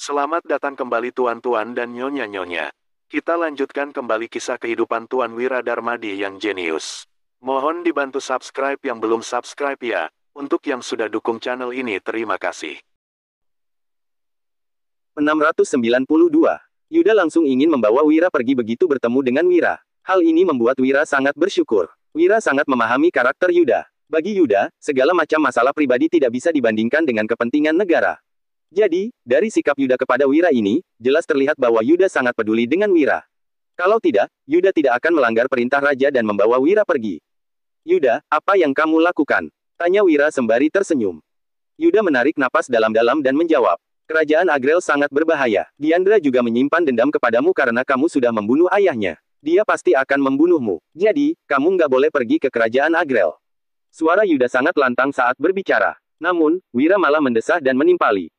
Selamat datang kembali tuan-tuan dan nyonya-nyonya. Kita lanjutkan kembali kisah kehidupan Tuan Wiradarmadi yang jenius. Mohon dibantu subscribe yang belum subscribe ya. Untuk yang sudah dukung channel ini terima kasih. 692. Yuda langsung ingin membawa Wira pergi begitu bertemu dengan Wira. Hal ini membuat Wira sangat bersyukur. Wira sangat memahami karakter Yuda. Bagi Yuda, segala macam masalah pribadi tidak bisa dibandingkan dengan kepentingan negara. Jadi, dari sikap Yuda kepada Wira ini, jelas terlihat bahwa Yuda sangat peduli dengan Wira. Kalau tidak, Yuda tidak akan melanggar perintah raja dan membawa Wira pergi. Yuda, apa yang kamu lakukan? Tanya Wira sembari tersenyum. Yuda menarik napas dalam-dalam dan menjawab. Kerajaan Agrel sangat berbahaya. Diandra juga menyimpan dendam kepadamu karena kamu sudah membunuh ayahnya. Dia pasti akan membunuhmu. Jadi, kamu nggak boleh pergi ke kerajaan Agrel. Suara Yuda sangat lantang saat berbicara. Namun, Wira malah mendesah dan menimpali.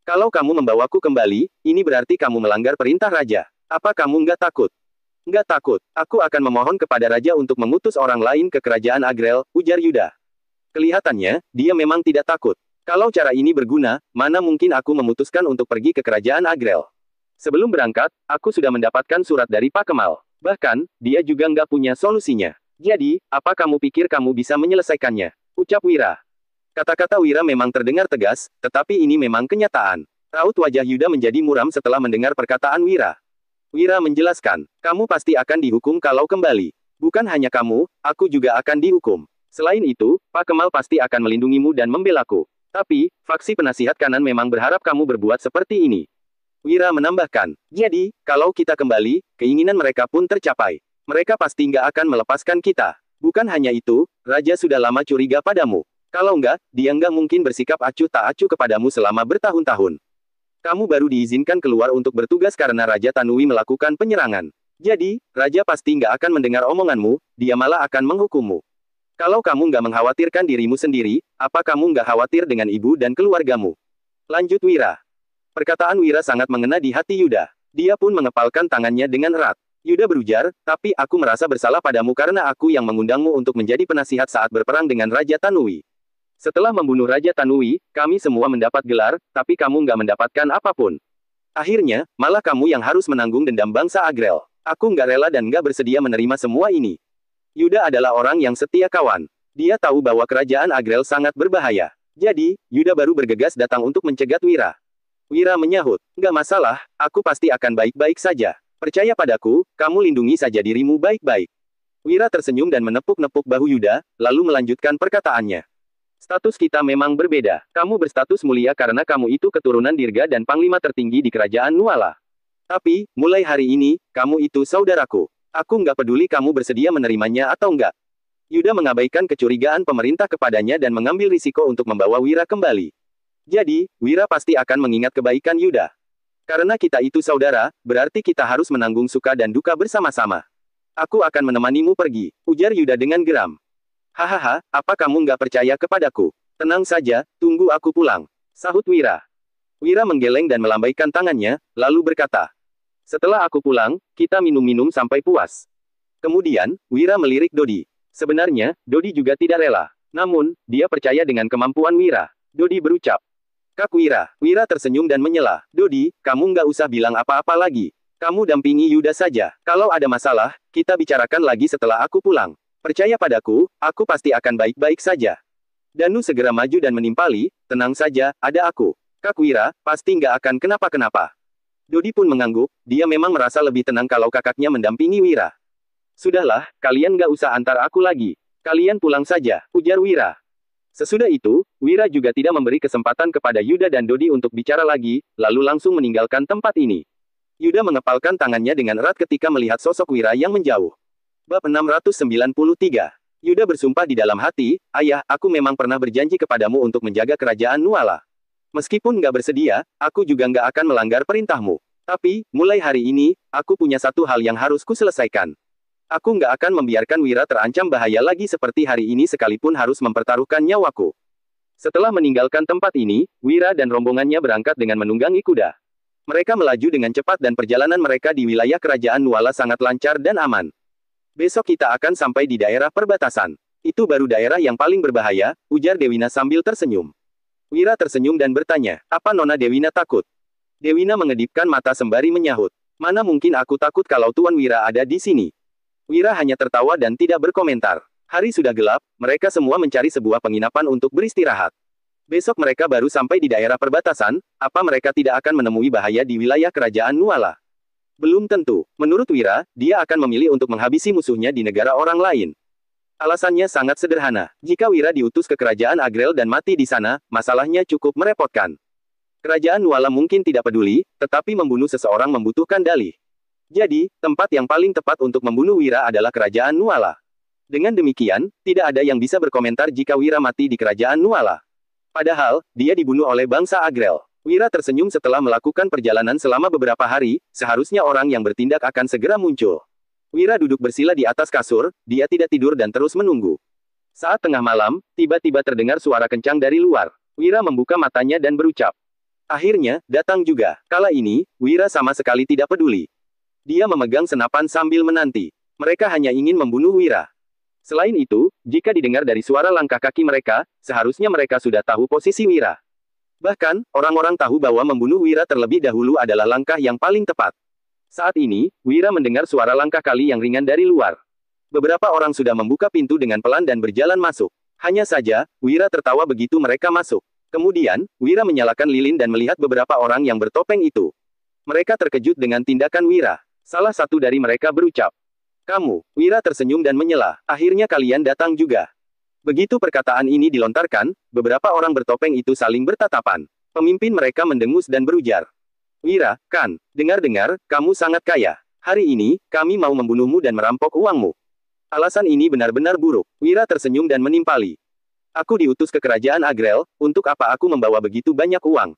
Kalau kamu membawaku kembali, ini berarti kamu melanggar perintah raja. Apa kamu nggak takut? Nggak takut. Aku akan memohon kepada raja untuk mengutus orang lain ke kerajaan Agrel, ujar Yuda. Kelihatannya, dia memang tidak takut. Kalau cara ini berguna, mana mungkin aku memutuskan untuk pergi ke kerajaan Agrel. Sebelum berangkat, aku sudah mendapatkan surat dari Pak Kemal. Bahkan, dia juga nggak punya solusinya. Jadi, apa kamu pikir kamu bisa menyelesaikannya? Ucap Wira. Kata-kata Wira memang terdengar tegas, tetapi ini memang kenyataan. Raut wajah Yuda menjadi muram setelah mendengar perkataan Wira. Wira menjelaskan, kamu pasti akan dihukum kalau kembali. Bukan hanya kamu, aku juga akan dihukum. Selain itu, Pak Kemal pasti akan melindungimu dan membelaku. Tapi, faksi penasihat kanan memang berharap kamu berbuat seperti ini. Wira menambahkan, jadi, kalau kita kembali, keinginan mereka pun tercapai. Mereka pasti nggak akan melepaskan kita. Bukan hanya itu, Raja sudah lama curiga padamu. Kalau nggak, dia nggak mungkin bersikap acuh tak acuh kepadamu selama bertahun-tahun. Kamu baru diizinkan keluar untuk bertugas karena Raja Tanui melakukan penyerangan. Jadi, Raja pasti nggak akan mendengar omonganmu, dia malah akan menghukummu. Kalau kamu nggak mengkhawatirkan dirimu sendiri, apa kamu nggak khawatir dengan ibu dan keluargamu? Lanjut Wira. Perkataan Wira sangat mengena di hati Yuda. Dia pun mengepalkan tangannya dengan erat. Yuda berujar, tapi aku merasa bersalah padamu karena aku yang mengundangmu untuk menjadi penasihat saat berperang dengan Raja Tanui. Setelah membunuh Raja Tanui, kami semua mendapat gelar, tapi kamu nggak mendapatkan apapun. Akhirnya, malah kamu yang harus menanggung dendam bangsa Agrel. Aku nggak rela dan nggak bersedia menerima semua ini. Yuda adalah orang yang setia kawan. Dia tahu bahwa kerajaan Agrel sangat berbahaya. Jadi, Yuda baru bergegas datang untuk mencegat Wira. Wira menyahut, nggak masalah, aku pasti akan baik-baik saja. Percaya padaku, kamu lindungi saja dirimu baik-baik. Wira tersenyum dan menepuk-nepuk bahu Yuda, lalu melanjutkan perkataannya. Status kita memang berbeda. Kamu berstatus mulia karena kamu itu keturunan Dirga dan panglima tertinggi di kerajaan Nuala. Tapi, mulai hari ini, kamu itu saudaraku. Aku nggak peduli kamu bersedia menerimanya atau enggak. Yuda mengabaikan kecurigaan pemerintah kepadanya dan mengambil risiko untuk membawa Wira kembali. Jadi, Wira pasti akan mengingat kebaikan Yuda. Karena kita itu saudara, berarti kita harus menanggung suka dan duka bersama-sama. Aku akan menemanimu pergi, ujar Yuda dengan geram. Hahaha, apa kamu nggak percaya kepadaku? Tenang saja, tunggu aku pulang, sahut Wira. Wira menggeleng dan melambaikan tangannya, lalu berkata, setelah aku pulang, kita minum-minum sampai puas. Kemudian, Wira melirik Dodi. Sebenarnya, Dodi juga tidak rela. Namun, dia percaya dengan kemampuan Wira. Dodi berucap. Kak Wira. Wira tersenyum dan menyela. Dodi, kamu nggak usah bilang apa-apa lagi. Kamu dampingi Yuda saja. Kalau ada masalah, kita bicarakan lagi setelah aku pulang. Percaya padaku, aku pasti akan baik-baik saja. Danu segera maju dan menimpali, tenang saja, ada aku. Kak Wira, pasti nggak akan kenapa-kenapa. Dodi pun mengangguk, dia memang merasa lebih tenang kalau kakaknya mendampingi Wira. Sudahlah, kalian nggak usah antar aku lagi. Kalian pulang saja, ujar Wira. Sesudah itu, Wira juga tidak memberi kesempatan kepada Yuda dan Dodi untuk bicara lagi, lalu langsung meninggalkan tempat ini. Yuda mengepalkan tangannya dengan erat ketika melihat sosok Wira yang menjauh. Bab 693. Yuda bersumpah di dalam hati, ayah, aku memang pernah berjanji kepadamu untuk menjaga kerajaan Nuala. Meskipun nggak bersedia, aku juga nggak akan melanggar perintahmu. Tapi, mulai hari ini, aku punya satu hal yang harus kuselesaikan. Aku nggak akan membiarkan Wira terancam bahaya lagi seperti hari ini sekalipun harus mempertaruhkan nyawaku. Setelah meninggalkan tempat ini, Wira dan rombongannya berangkat dengan menunggangi kuda. Mereka melaju dengan cepat dan perjalanan mereka di wilayah kerajaan Nuala sangat lancar dan aman. Besok kita akan sampai di daerah perbatasan. Itu baru daerah yang paling berbahaya, ujar Dewina sambil tersenyum. Wira tersenyum dan bertanya, apa Nona Dewina takut? Dewina mengedipkan mata sembari menyahut. Mana mungkin aku takut kalau Tuan Wira ada di sini. Wira hanya tertawa dan tidak berkomentar. Hari sudah gelap, mereka semua mencari sebuah penginapan untuk beristirahat. Besok mereka baru sampai di daerah perbatasan, apa mereka tidak akan menemui bahaya di wilayah kerajaan Nuala? Belum tentu. Menurut Wira, dia akan memilih untuk menghabisi musuhnya di negara orang lain. Alasannya sangat sederhana. Jika Wira diutus ke kerajaan Agrel dan mati di sana, masalahnya cukup merepotkan. Kerajaan Nuala mungkin tidak peduli, tetapi membunuh seseorang membutuhkan dalih. Jadi, tempat yang paling tepat untuk membunuh Wira adalah kerajaan Nuala. Dengan demikian, tidak ada yang bisa berkomentar jika Wira mati di kerajaan Nuala. Padahal, dia dibunuh oleh bangsa Agrel. Wira tersenyum setelah melakukan perjalanan selama beberapa hari, seharusnya orang yang bertindak akan segera muncul. Wira duduk bersila di atas kasur, dia tidak tidur dan terus menunggu. Saat tengah malam, tiba-tiba terdengar suara kencang dari luar. Wira membuka matanya dan berucap. Akhirnya, datang juga. Kala ini, Wira sama sekali tidak peduli. Dia memegang senapan sambil menanti. Mereka hanya ingin membunuh Wira. Selain itu, jika didengar dari suara langkah kaki mereka, seharusnya mereka sudah tahu posisi Wira. Bahkan, orang-orang tahu bahwa membunuh Wira terlebih dahulu adalah langkah yang paling tepat. Saat ini, Wira mendengar suara langkah kaki yang ringan dari luar. Beberapa orang sudah membuka pintu dengan pelan dan berjalan masuk. Hanya saja, Wira tertawa begitu mereka masuk. Kemudian, Wira menyalakan lilin dan melihat beberapa orang yang bertopeng itu. Mereka terkejut dengan tindakan Wira. Salah satu dari mereka berucap. Kamu, Wira tersenyum dan menyela, akhirnya kalian datang juga. Begitu perkataan ini dilontarkan, beberapa orang bertopeng itu saling bertatapan. Pemimpin mereka mendengus dan berujar. Wira, kan, dengar-dengar, kamu sangat kaya. Hari ini, kami mau membunuhmu dan merampok uangmu. Alasan ini benar-benar buruk. Wira tersenyum dan menimpali. Aku diutus ke kerajaan Agrel, untuk apa aku membawa begitu banyak uang?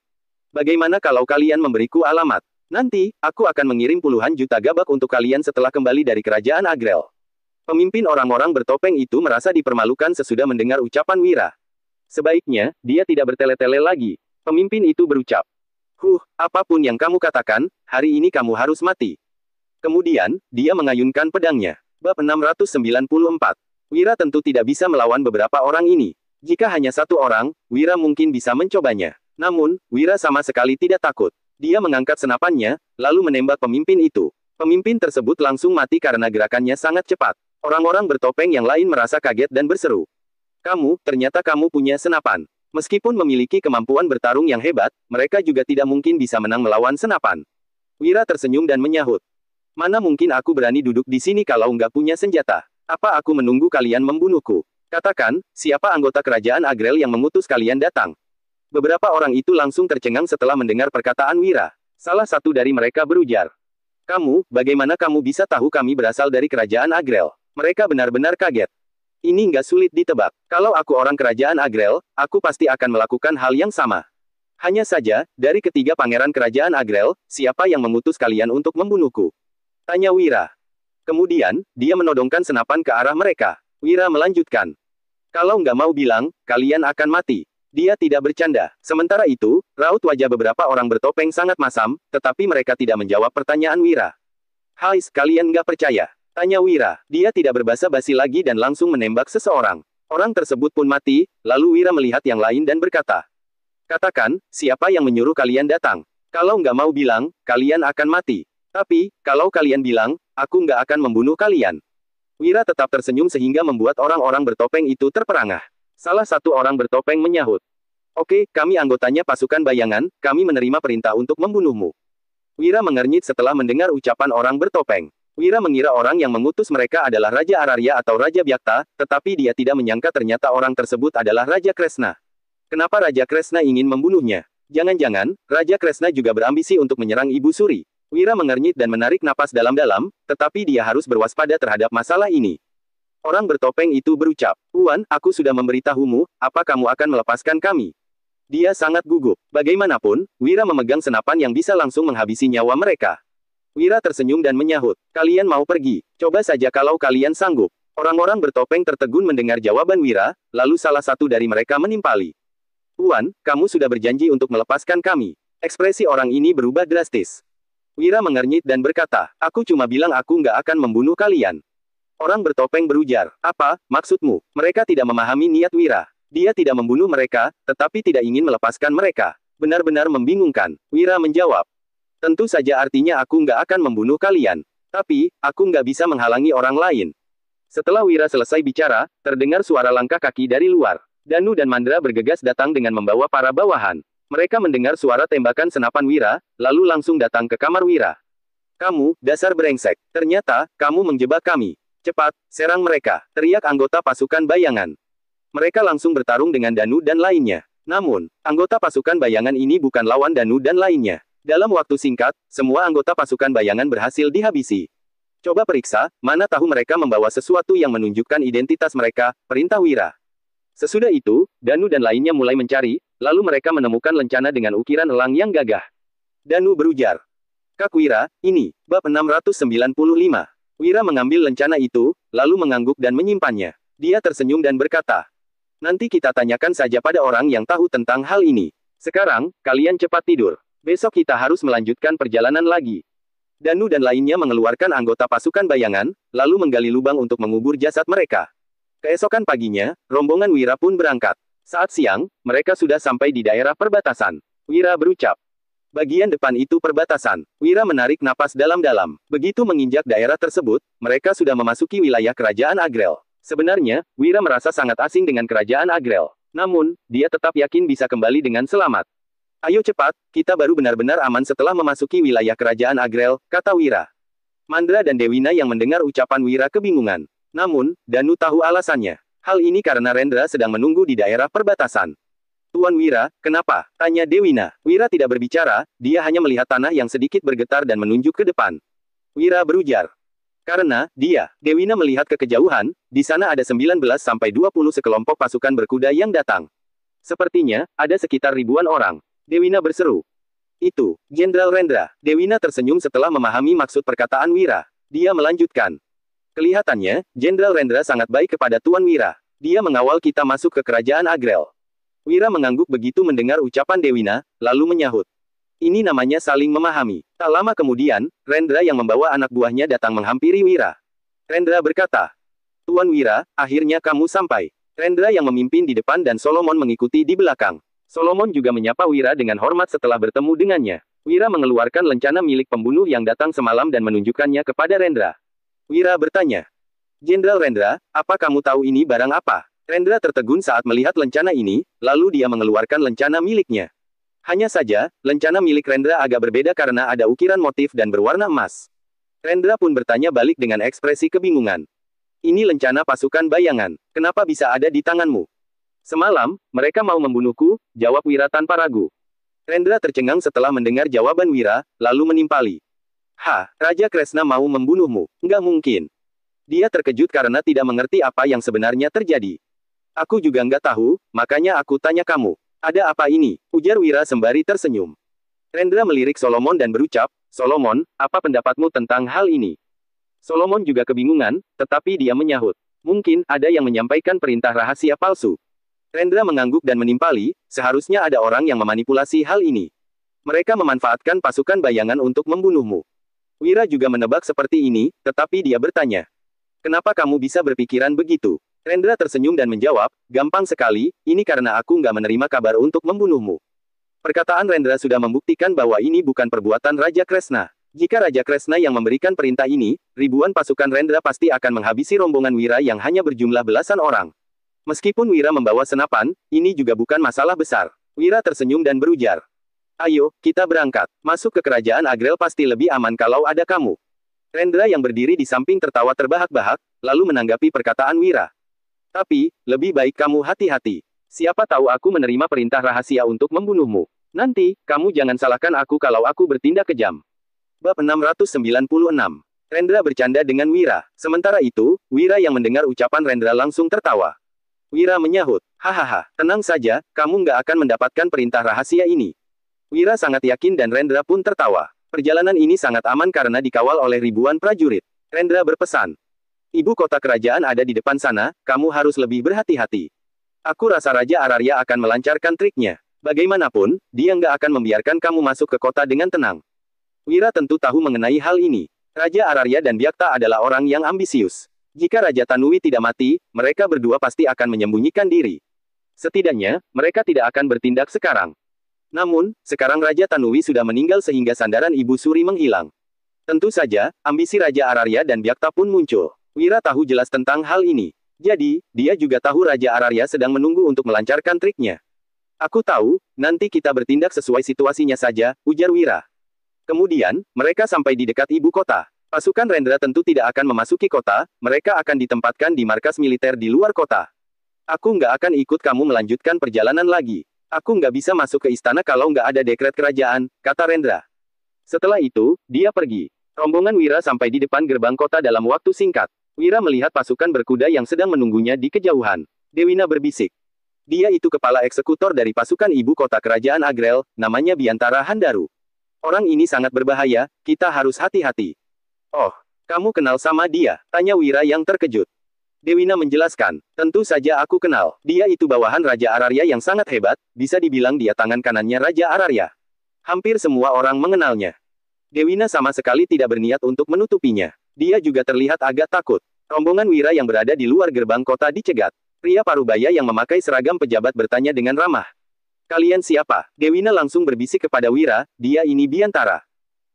Bagaimana kalau kalian memberiku alamat? Nanti, aku akan mengirim puluhan juta gabak untuk kalian setelah kembali dari kerajaan Agrel. Pemimpin orang-orang bertopeng itu merasa dipermalukan sesudah mendengar ucapan Wira. Sebaiknya, dia tidak bertele-tele lagi. Pemimpin itu berucap. Apapun yang kamu katakan, hari ini kamu harus mati. Kemudian, dia mengayunkan pedangnya. Bab 694. Wira tentu tidak bisa melawan beberapa orang ini. Jika hanya satu orang, Wira mungkin bisa mencobanya. Namun, Wira sama sekali tidak takut. Dia mengangkat senapannya, lalu menembak pemimpin itu. Pemimpin tersebut langsung mati karena gerakannya sangat cepat. Orang-orang bertopeng yang lain merasa kaget dan berseru. Ternyata kamu punya senapan. Meskipun memiliki kemampuan bertarung yang hebat, mereka juga tidak mungkin bisa menang melawan senapan. Wira tersenyum dan menyahut. Mana mungkin aku berani duduk di sini kalau nggak punya senjata? Apa aku menunggu kalian membunuhku? Katakan, siapa anggota kerajaan Agrel yang mengutus kalian datang? Beberapa orang itu langsung tercengang setelah mendengar perkataan Wira. Salah satu dari mereka berujar. Bagaimana kamu bisa tahu kami berasal dari kerajaan Agrel? Mereka benar-benar kaget. Ini nggak sulit ditebak. Kalau aku orang kerajaan Agrel, aku pasti akan melakukan hal yang sama. Hanya saja, dari ketiga pangeran kerajaan Agrel, siapa yang mengutus kalian untuk membunuhku? Tanya Wira. Kemudian, dia menodongkan senapan ke arah mereka. Wira melanjutkan. Kalau nggak mau bilang, kalian akan mati. Dia tidak bercanda. Sementara itu, raut wajah beberapa orang bertopeng sangat masam, tetapi mereka tidak menjawab pertanyaan Wira. Hai, kalian nggak percaya? Tanya Wira. Dia tidak berbasa-basi lagi dan langsung menembak seseorang. Orang tersebut pun mati, lalu Wira melihat yang lain dan berkata. Katakan, siapa yang menyuruh kalian datang? Kalau nggak mau bilang, kalian akan mati. Tapi, kalau kalian bilang, aku nggak akan membunuh kalian. Wira tetap tersenyum sehingga membuat orang-orang bertopeng itu terperangah. Salah satu orang bertopeng menyahut. Oke, kami anggotanya pasukan bayangan, kami menerima perintah untuk membunuhmu. Wira mengernyit setelah mendengar ucapan orang bertopeng. Wira mengira orang yang mengutus mereka adalah Raja Araria atau Raja Byakta, tetapi dia tidak menyangka ternyata orang tersebut adalah Raja Kresna. Kenapa Raja Kresna ingin membunuhnya? Jangan-jangan, Raja Kresna juga berambisi untuk menyerang Ibu Suri. Wira mengernyit dan menarik napas dalam-dalam, tetapi dia harus berwaspada terhadap masalah ini. Orang bertopeng itu berucap, Tuan, aku sudah memberitahumu, apa kamu akan melepaskan kami? Dia sangat gugup. Bagaimanapun, Wira memegang senapan yang bisa langsung menghabisi nyawa mereka. Wira tersenyum dan menyahut, kalian mau pergi? Coba saja kalau kalian sanggup. Orang-orang bertopeng tertegun mendengar jawaban Wira, lalu salah satu dari mereka menimpali. Tuan, kamu sudah berjanji untuk melepaskan kami. Ekspresi orang ini berubah drastis. Wira mengernyit dan berkata, aku cuma bilang aku nggak akan membunuh kalian. Orang bertopeng berujar, apa, maksudmu? Mereka tidak memahami niat Wira. Dia tidak membunuh mereka, tetapi tidak ingin melepaskan mereka. Benar-benar membingungkan. Wira menjawab, Tentu saja artinya aku nggak akan membunuh kalian. Tapi, aku nggak bisa menghalangi orang lain. Setelah Wira selesai bicara, terdengar suara langkah kaki dari luar. Danu dan Mandra bergegas datang dengan membawa para bawahan. Mereka mendengar suara tembakan senapan Wira, lalu langsung datang ke kamar Wira. Kamu, dasar brengsek. Ternyata, kamu menjebak kami. Cepat, serang mereka, teriak anggota pasukan bayangan. Mereka langsung bertarung dengan Danu dan lainnya. Namun, anggota pasukan bayangan ini bukan lawan Danu dan lainnya. Dalam waktu singkat, semua anggota pasukan bayangan berhasil dihabisi. Coba periksa, mana tahu mereka membawa sesuatu yang menunjukkan identitas mereka, perintah Wira. Sesudah itu, Danu dan lainnya mulai mencari, lalu mereka menemukan lencana dengan ukiran elang yang gagah. Danu berujar. Kak Wira, ini, bab 695. Wira mengambil lencana itu, lalu mengangguk dan menyimpannya. Dia tersenyum dan berkata, nanti kita tanyakan saja pada orang yang tahu tentang hal ini. Sekarang, kalian cepat tidur. Besok kita harus melanjutkan perjalanan lagi. Danu dan lainnya mengeluarkan anggota pasukan bayangan, lalu menggali lubang untuk mengubur jasad mereka. Keesokan paginya, rombongan Wira pun berangkat. Saat siang, mereka sudah sampai di daerah perbatasan. Wira berucap. Bagian depan itu perbatasan. Wira menarik napas dalam-dalam. Begitu menginjak daerah tersebut, mereka sudah memasuki wilayah kerajaan Agrel. Sebenarnya, Wira merasa sangat asing dengan kerajaan Agrel. Namun, dia tetap yakin bisa kembali dengan selamat. Ayo cepat, kita baru benar-benar aman setelah memasuki wilayah kerajaan Agrel, kata Wira. Mandra dan Dewina yang mendengar ucapan Wira kebingungan. Namun, Danu tahu alasannya. Hal ini karena Rendra sedang menunggu di daerah perbatasan. Tuan Wira, kenapa? Tanya Dewina. Wira tidak berbicara, dia hanya melihat tanah yang sedikit bergetar dan menunjuk ke depan. Wira berujar. Karena, Dewina melihat ke kejauhan, di sana ada 19-20 sekelompok pasukan berkuda yang datang. Sepertinya, ada sekitar ribuan orang. Dewina berseru. Itu, Jenderal Rendra. Dewina tersenyum setelah memahami maksud perkataan Wira. Dia melanjutkan. Kelihatannya, Jenderal Rendra sangat baik kepada Tuan Wira. Dia mengawal kita masuk ke kerajaan Agrel. Wira mengangguk begitu mendengar ucapan Dewina, lalu menyahut. Ini namanya saling memahami. Tak lama kemudian, Rendra yang membawa anak buahnya datang menghampiri Wira. Rendra berkata, Tuan Wira, akhirnya kamu sampai. Rendra yang memimpin di depan dan Solomon mengikuti di belakang. Solomon juga menyapa Wira dengan hormat setelah bertemu dengannya. Wira mengeluarkan lencana milik pembunuh yang datang semalam dan menunjukkannya kepada Rendra. Wira bertanya, Jenderal Rendra, apa kamu tahu ini barang apa? Rendra tertegun saat melihat lencana ini, lalu dia mengeluarkan lencana miliknya. Hanya saja, lencana milik Rendra agak berbeda karena ada ukiran motif dan berwarna emas. Rendra pun bertanya balik dengan ekspresi kebingungan. Ini lencana pasukan bayangan, kenapa bisa ada di tanganmu? Semalam, mereka mau membunuhku, jawab Wira tanpa ragu. Rendra tercengang setelah mendengar jawaban Wira, lalu menimpali. Raja Kresna mau membunuhmu, nggak mungkin. Dia terkejut karena tidak mengerti apa yang sebenarnya terjadi. Aku juga nggak tahu, makanya aku tanya kamu. Ada apa ini? Ujar Wira sembari tersenyum. Rendra melirik Solomon dan berucap, Solomon, apa pendapatmu tentang hal ini? Solomon juga kebingungan, tetapi dia menyahut. Mungkin ada yang menyampaikan perintah rahasia palsu. Rendra mengangguk dan menimpali, seharusnya ada orang yang memanipulasi hal ini. Mereka memanfaatkan pasukan bayangan untuk membunuhmu. Wira juga menebak seperti ini, tetapi dia bertanya. Kenapa kamu bisa berpikiran begitu? Rendra tersenyum dan menjawab, gampang sekali, ini karena aku nggak menerima kabar untuk membunuhmu. Perkataan Rendra sudah membuktikan bahwa ini bukan perbuatan Raja Kresna. Jika Raja Kresna yang memberikan perintah ini, ribuan pasukan Rendra pasti akan menghabisi rombongan Wira yang hanya berjumlah belasan orang. Meskipun Wira membawa senapan, ini juga bukan masalah besar. Wira tersenyum dan berujar. Ayo, kita berangkat. Masuk ke kerajaan Agrel pasti lebih aman kalau ada kamu. Rendra yang berdiri di samping tertawa terbahak-bahak, lalu menanggapi perkataan Wira. Tapi, lebih baik kamu hati-hati. Siapa tahu aku menerima perintah rahasia untuk membunuhmu. Nanti, kamu jangan salahkan aku kalau aku bertindak kejam. Bab 696. Rendra bercanda dengan Wira. Sementara itu, Wira yang mendengar ucapan Rendra langsung tertawa. Wira menyahut, hahaha, tenang saja, kamu nggak akan mendapatkan perintah rahasia ini. Wira sangat yakin dan Rendra pun tertawa. Perjalanan ini sangat aman karena dikawal oleh ribuan prajurit. Rendra berpesan. Ibu kota kerajaan ada di depan sana, kamu harus lebih berhati-hati. Aku rasa Raja Ararya akan melancarkan triknya. Bagaimanapun, dia nggak akan membiarkan kamu masuk ke kota dengan tenang. Wira tentu tahu mengenai hal ini. Raja Ararya dan Byakta adalah orang yang ambisius. Jika Raja Tanui tidak mati, mereka berdua pasti akan menyembunyikan diri. Setidaknya, mereka tidak akan bertindak sekarang. Namun, sekarang Raja Tanui sudah meninggal sehingga sandaran Ibu Suri menghilang. Tentu saja, ambisi Raja Ararya dan Byakta pun muncul. Wira tahu jelas tentang hal ini. Jadi, dia juga tahu Raja Ararya sedang menunggu untuk melancarkan triknya. Aku tahu, nanti kita bertindak sesuai situasinya saja, ujar Wira. Kemudian, mereka sampai di dekat ibu kota. Pasukan Rendra tentu tidak akan memasuki kota, mereka akan ditempatkan di markas militer di luar kota. Aku nggak akan ikut kamu melanjutkan perjalanan lagi. Aku nggak bisa masuk ke istana kalau nggak ada dekret kerajaan, kata Rendra. Setelah itu, dia pergi. Rombongan Wira sampai di depan gerbang kota dalam waktu singkat. Wira melihat pasukan berkuda yang sedang menunggunya di kejauhan. Dewina berbisik. Dia itu kepala eksekutor dari pasukan ibu kota kerajaan Agrel, namanya Biantara Handaru. Orang ini sangat berbahaya, kita harus hati-hati. Oh, kamu kenal sama dia? Tanya Wira yang terkejut. Dewina menjelaskan, tentu saja aku kenal. Dia itu bawahan Raja Ararya yang sangat hebat, bisa dibilang dia tangan kanannya Raja Ararya. Hampir semua orang mengenalnya. Dewina sama sekali tidak berniat untuk menutupinya. Dia juga terlihat agak takut. Rombongan Wira yang berada di luar gerbang kota dicegat. Pria parubaya yang memakai seragam pejabat bertanya dengan ramah. Kalian siapa? Dewina langsung berbisik kepada Wira, dia ini Biantara.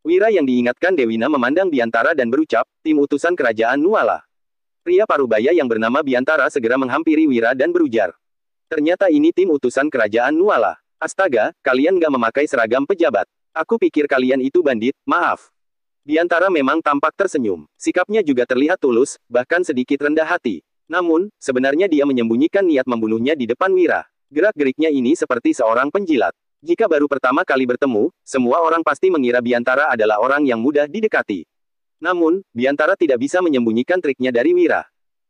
Wira yang diingatkan Dewina memandang Biantara dan berucap, tim utusan kerajaan Nuala. Pria parubaya yang bernama Biantara segera menghampiri Wira dan berujar. Ternyata ini tim utusan kerajaan Nuala. Astaga, kalian gak memakai seragam pejabat. Aku pikir kalian itu bandit, maaf. Biantara memang tampak tersenyum. Sikapnya juga terlihat tulus, bahkan sedikit rendah hati. Namun, sebenarnya dia menyembunyikan niat membunuhnya di depan Wira. Gerak-geriknya ini seperti seorang penjilat. Jika baru pertama kali bertemu, semua orang pasti mengira Biantara adalah orang yang mudah didekati. Namun, Biantara tidak bisa menyembunyikan triknya dari Wira.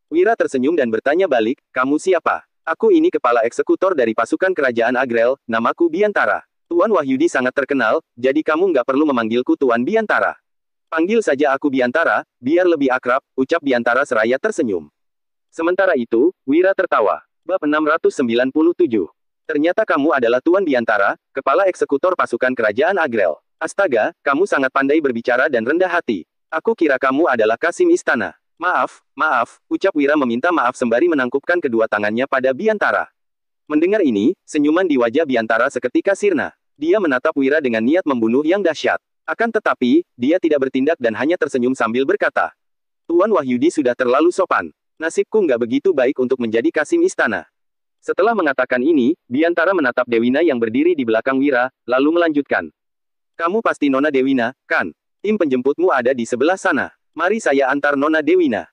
Wira tersenyum dan bertanya balik, kamu siapa? Aku ini kepala eksekutor dari pasukan kerajaan Agrel, namaku Biantara. Tuan Wahyudi sangat terkenal, jadi kamu nggak perlu memanggilku Tuan Biantara. Panggil saja aku Biantara, biar lebih akrab, ucap Biantara seraya tersenyum. Sementara itu, Wira tertawa. Bab 697. Ternyata kamu adalah Tuan Biantara, kepala eksekutor pasukan kerajaan Agrel. Astaga, kamu sangat pandai berbicara dan rendah hati. Aku kira kamu adalah Kasim Istana. Maaf, ucap Wira meminta maaf sembari menangkupkan kedua tangannya pada Biantara. Mendengar ini, senyuman di wajah Biantara seketika sirna. Dia menatap Wira dengan niat membunuh yang dahsyat. Akan tetapi, dia tidak bertindak dan hanya tersenyum sambil berkata, Tuan Wahyudi sudah terlalu sopan. Nasibku nggak begitu baik untuk menjadi Kasim Istana. Setelah mengatakan ini, Biantara menatap Dewina yang berdiri di belakang Wira, lalu melanjutkan. Kamu pasti Nona Dewina, kan? Tim penjemputmu ada di sebelah sana. Mari saya antar Nona Dewina.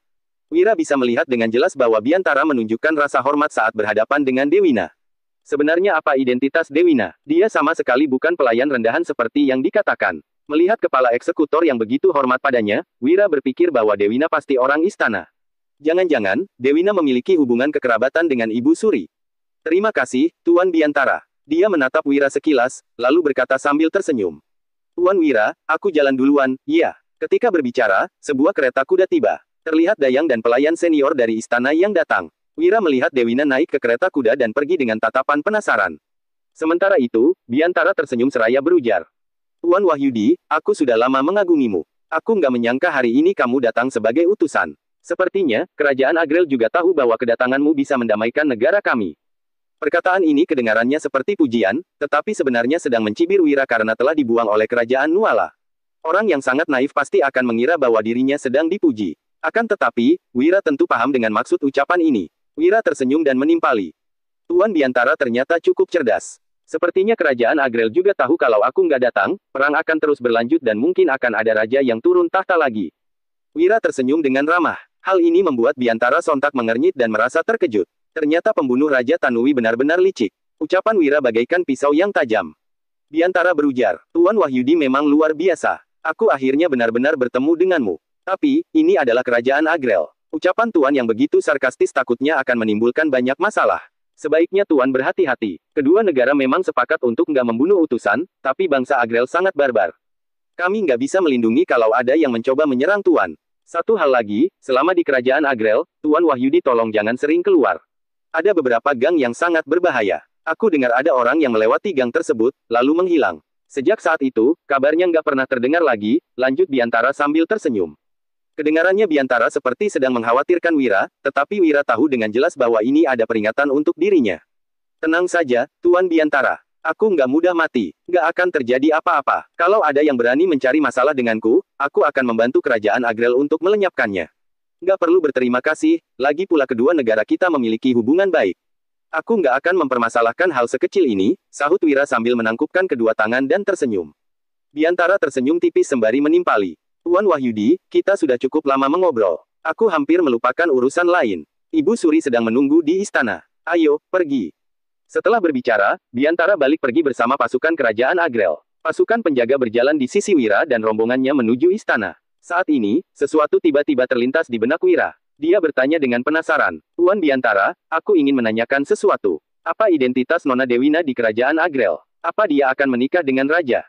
Wira bisa melihat dengan jelas bahwa Biantara menunjukkan rasa hormat saat berhadapan dengan Dewina. Sebenarnya apa identitas Dewina? Dia sama sekali bukan pelayan rendahan seperti yang dikatakan. Melihat kepala eksekutor yang begitu hormat padanya, Wira berpikir bahwa Dewina pasti orang istana. Jangan-jangan, Dewina memiliki hubungan kekerabatan dengan Ibu Suri. Terima kasih, Tuan Biantara. Dia menatap Wira sekilas, lalu berkata sambil tersenyum. Tuan Wira, aku jalan duluan, iya. Ketika berbicara, sebuah kereta kuda tiba. Terlihat Dayang dan pelayan senior dari istana yang datang. Wira melihat Dewina naik ke kereta kuda dan pergi dengan tatapan penasaran. Sementara itu, Biantara tersenyum seraya berujar. Tuan Wahyudi, aku sudah lama mengagumimu. Aku nggak menyangka hari ini kamu datang sebagai utusan. Sepertinya, kerajaan Agrel juga tahu bahwa kedatanganmu bisa mendamaikan negara kami. Perkataan ini kedengarannya seperti pujian, tetapi sebenarnya sedang mencibir Wira karena telah dibuang oleh kerajaan Nuala. Orang yang sangat naif pasti akan mengira bahwa dirinya sedang dipuji. Akan tetapi, Wira tentu paham dengan maksud ucapan ini. Wira tersenyum dan menimpali. Tuan Biantara ternyata cukup cerdas. Sepertinya kerajaan Agrel juga tahu kalau aku nggak datang, perang akan terus berlanjut dan mungkin akan ada raja yang turun tahta lagi. Wira tersenyum dengan ramah. Hal ini membuat Biantara sontak mengernyit dan merasa terkejut. Ternyata pembunuh Raja Tanui benar-benar licik. Ucapan Wira bagaikan pisau yang tajam. Biantara berujar, Tuan Wahyudi memang luar biasa. Aku akhirnya benar-benar bertemu denganmu. Tapi, ini adalah kerajaan Agrel. Ucapan Tuan yang begitu sarkastis takutnya akan menimbulkan banyak masalah. Sebaiknya Tuan berhati-hati. Kedua negara memang sepakat untuk nggak membunuh utusan, tapi bangsa Agrel sangat barbar. Kami nggak bisa melindungi kalau ada yang mencoba menyerang Tuan. Satu hal lagi, selama di kerajaan Agrel, Tuan Wahyudi tolong jangan sering keluar. Ada beberapa gang yang sangat berbahaya. Aku dengar ada orang yang melewati gang tersebut, lalu menghilang. Sejak saat itu, kabarnya nggak pernah terdengar lagi, lanjut Biantara sambil tersenyum. Kedengarannya Biantara seperti sedang mengkhawatirkan Wira, tetapi Wira tahu dengan jelas bahwa ini ada peringatan untuk dirinya. Tenang saja, Tuan Biantara. Aku nggak mudah mati. Nggak akan terjadi apa-apa. Kalau ada yang berani mencari masalah denganku, aku akan membantu kerajaan Agrel untuk melenyapkannya. Nggak perlu berterima kasih, lagi pula kedua negara kita memiliki hubungan baik. Aku nggak akan mempermasalahkan hal sekecil ini, sahut Wira sambil menangkupkan kedua tangan dan tersenyum. Biantara tersenyum tipis sembari menimpali. Tuan Wahyudi, kita sudah cukup lama mengobrol. Aku hampir melupakan urusan lain. Ibu Suri sedang menunggu di istana. Ayo, pergi. Setelah berbicara, Biantara balik pergi bersama pasukan kerajaan Agrel. Pasukan penjaga berjalan di sisi Wira dan rombongannya menuju istana. Saat ini, sesuatu tiba-tiba terlintas di benak Wira. Dia bertanya dengan penasaran. Tuan Biantara, aku ingin menanyakan sesuatu. Apa identitas Nona Dewina di kerajaan Agrel? Apa dia akan menikah dengan raja?